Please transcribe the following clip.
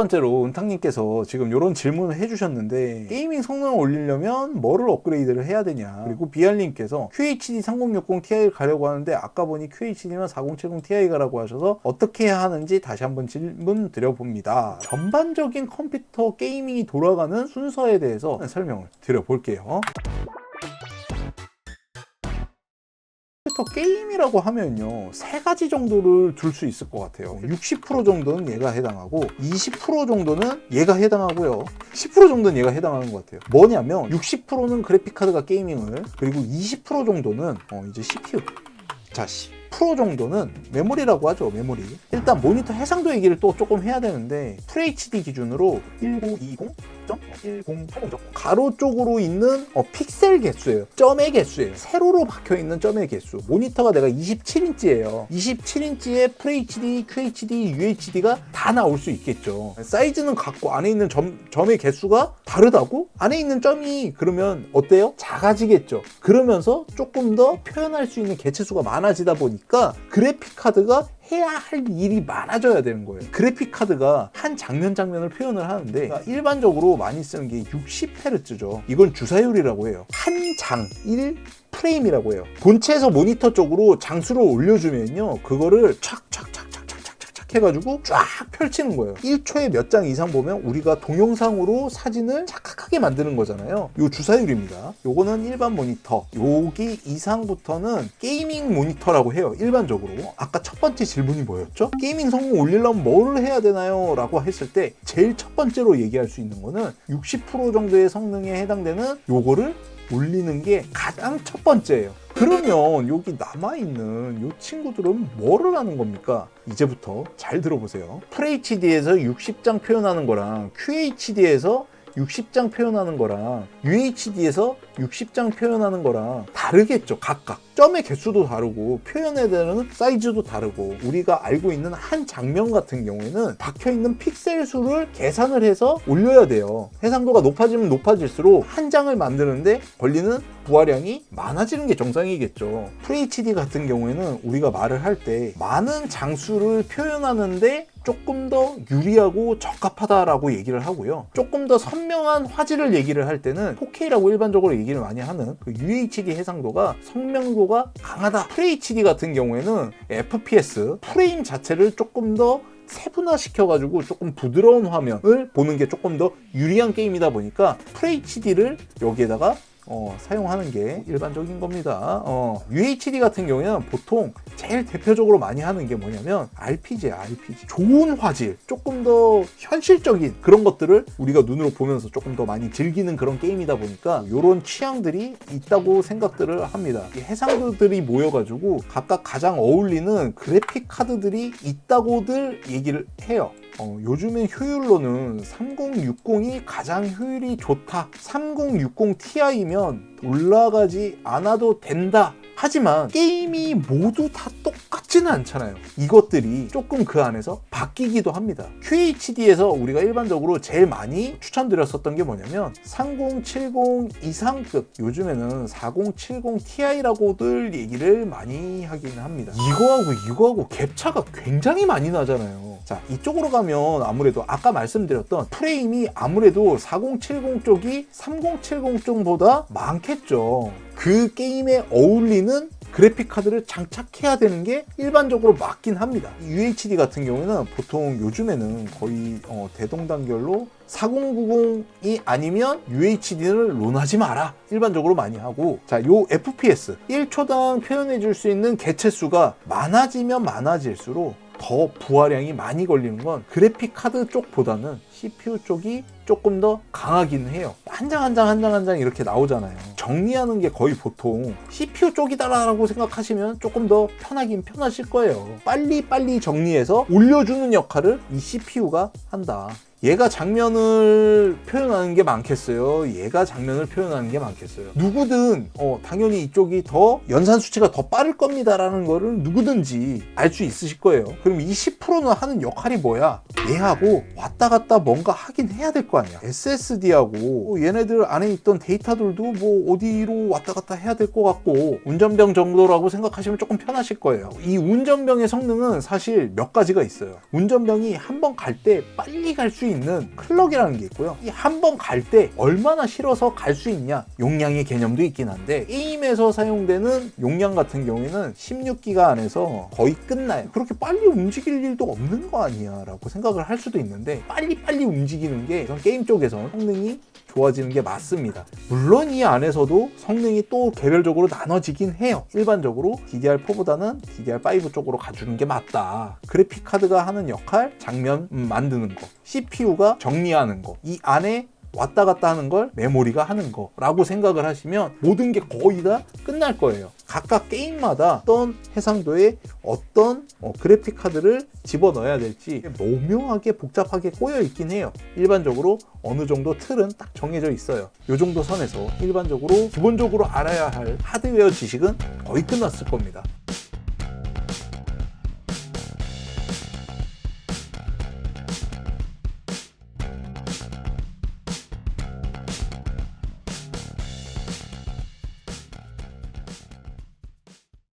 번째로 은탕님께서 지금 이런 질문을 해주셨는데 게이밍 성능을 올리려면 뭐를 업그레이드를 해야 되냐. 그리고 비알님께서 QHD 3060 Ti를 가려고 하는데 아까 보니 QHD면 4070 Ti 가라고 하셔서 어떻게 해야 하는지 다시 한번 질문 드려봅니다. 전반적인 컴퓨터 게이밍이 돌아가는 순서에 대해서 설명을 드려볼게요. 컴퓨터 게임이라고 하면요, 세 가지 정도를 둘 수 있을 것 같아요. 60% 정도는 얘가 해당하고, 20% 정도는 얘가 해당하고요, 10% 정도는 얘가 해당하는 것 같아요. 뭐냐면 60%는 그래픽카드가 게이밍을, 그리고 20% 정도는 이제 CPU. 자, 10% 정도는 메모리라고 하죠. 메모리. 일단 모니터 해상도 얘기를 또 조금 해야 되는데, FHD 기준으로 1920.1080 가로 쪽으로 있는 픽셀 개수예요. 점의 개수예요. 세로로 박혀있는 점의 개수. 모니터가 내가 27인치예요 27인치에 FHD, QHD, UHD가 다 나올 수 있겠죠. 사이즈는 같고 안에 있는 점의 개수가 다르다고? 안에 있는 점이 그러면 어때요? 작아지겠죠. 그러면서 조금 더 표현할 수 있는 개체수가 많아지다 보니까 그래픽카드가 해야 할 일이 많아져야 되는 거예요. 그래픽카드가 한 장면을 표현을 하는데 일반적으로 많이 쓰는 게 60Hz죠. 이건 주사율이라고 해요. 한 장 1프레임이라고 해요. 본체에서 모니터 쪽으로 장수를 올려주면요, 그거를 착착착 해가지고 쫙 펼치는 거예요. 1초에 몇 장 이상 보면 우리가 동영상으로 사진을 착각하게 만드는 거잖아요. 요 주사율입니다. 요거는 일반 모니터. 여기 이상부터는 게이밍 모니터라고 해요. 일반적으로. 아까 첫 번째 질문이 뭐였죠? 게이밍 성능 올리려면 뭘 해야 되나요? 라고 했을 때 제일 첫 번째로 얘기할 수 있는 거는 60% 정도의 성능에 해당되는 요거를 올리는 게 가장 첫 번째예요. 그러면 여기 남아있는 이 친구들은 뭐를 하는 겁니까? 이제부터 잘 들어보세요. FHD에서 60장 표현하는 거랑 QHD에서 60장 표현하는 거랑 UHD에서 60장 표현하는 거랑 다르겠죠. 각각 점의 개수도 다르고 표현해야 되는 사이즈도 다르고, 우리가 알고 있는 한 장면 같은 경우에는 박혀있는 픽셀 수를 계산을 해서 올려야 돼요. 해상도가 높아지면 높아질수록 한 장을 만드는데 걸리는 부하량이 많아지는 게 정상이겠죠. FHD 같은 경우에는 우리가 말을 할 때 많은 장수를 표현하는데 조금 더 유리하고 적합하다라고 얘기를 하고요. 조금 더 선명한 화질을 얘기를 할 때는 4K라고 일반적으로 얘기를 많이 하는 그 UHD 해상도가 선명도가 강하다. FHD 같은 경우에는 FPS, 프레임 자체를 조금 더 세분화시켜가지고 조금 부드러운 화면을 보는 게 조금 더 유리한 게임이다 보니까 FHD를 여기에다가 사용하는 게 일반적인 겁니다. UHD 같은 경우에는 보통 제일 대표적으로 많이 하는 게 뭐냐면 RPG야, RPG. 좋은 화질, 조금 더 현실적인 그런 것들을 우리가 눈으로 보면서 조금 더 많이 즐기는 그런 게임이다 보니까 이런 취향들이 있다고 생각들을 합니다. 이 해상도들이 모여가지고 각각 가장 어울리는 그래픽 카드들이 있다고들 얘기를 해요. 요즘엔 효율로는 3060이 가장 효율이 좋다. 3060 Ti면 올라가지 않아도 된다. 하지만 게임이 모두 다 똑같지는 않잖아요. 이것들이 조금 그 안에서 바뀌기도 합니다. QHD에서 우리가 일반적으로 제일 많이 추천드렸었던 게 뭐냐면 3070 이상급, 요즘에는 4070 Ti라고들 얘기를 많이 하긴 합니다. 이거하고 갭차가 굉장히 많이 나잖아요. 자, 이쪽으로 가면 아무래도 아까 말씀드렸던 프레임이 아무래도 4070 쪽이 3070 쪽보다 많겠죠. 그 게임에 어울리는 그래픽 카드를 장착해야 되는 게 일반적으로 맞긴 합니다. UHD 같은 경우는 보통 요즘에는 거의 대동단결로 4090이 아니면 UHD를 론하지 마라 일반적으로 많이 하고, 자, 요 FPS 1초당 표현해 줄 수 있는 개체수가 많아지면 많아질수록 더 부하량이 많이 걸리는 건 그래픽 카드 쪽보다는 CPU 쪽이 조금 더 강하긴 해요. 한 장 이렇게 나오잖아요. 정리하는 게 거의 보통 CPU 쪽이다라고 생각하시면 조금 더 편하긴 편하실 거예요. 빨리 정리해서 올려주는 역할을 이 CPU가 한다. 얘가 장면을 표현하는 게 많겠어요? 얘가 장면을 표현하는 게 많겠어요? 누구든 당연히 이쪽이 더 연산 수치가 더 빠를 겁니다라는 거를 누구든지 알 수 있으실 거예요. 그럼 이 10%는 하는 역할이 뭐야? 얘하고 왔다 갔다 뭔가 하긴 해야 될 거 아니야. SSD하고 얘네들 안에 있던 데이터들도 뭐 어디로 왔다 갔다 해야 될 것 같고, 운전병 정도라고 생각하시면 조금 편하실 거예요. 이 운전병의 성능은 사실 몇 가지가 있어요. 운전병이 한 번 갈 때 빨리 갈 수 있는 클럭이라는 게 있고요. 이 한 번 갈 때 얼마나 실어서 갈 수 있냐, 용량의 개념도 있긴 한데, 게임에서 사용되는 용량 같은 경우에는 16기가 안에서 거의 끝나요. 그렇게 빨리 움직일 일도 없는 거 아니야 라고 생각을 할 수도 있는데, 빨리 움직이는 게 게임 쪽에선 성능이 좋아지는 게 맞습니다. 물론 이 안에서도 성능이 또 개별적으로 나눠지긴 해요. 일반적으로 DDR4보다는 DDR5 쪽으로 가주는 게 맞다. 그래픽 카드가 하는 역할, 장면 만드는 거, CPU가 정리하는 거, 이 안에 왔다 갔다 하는 걸 메모리가 하는 거라고 생각을 하시면 모든 게 거의 다 끝날 거예요. 각각 게임마다 어떤 해상도의 어떤 그래픽 카드를 집어넣어야 될지 노묘하게 복잡하게 꼬여 있긴 해요. 일반적으로 어느 정도 틀은 딱 정해져 있어요. 이 정도 선에서 일반적으로 기본적으로 알아야 할 하드웨어 지식은 거의 끝났을 겁니다.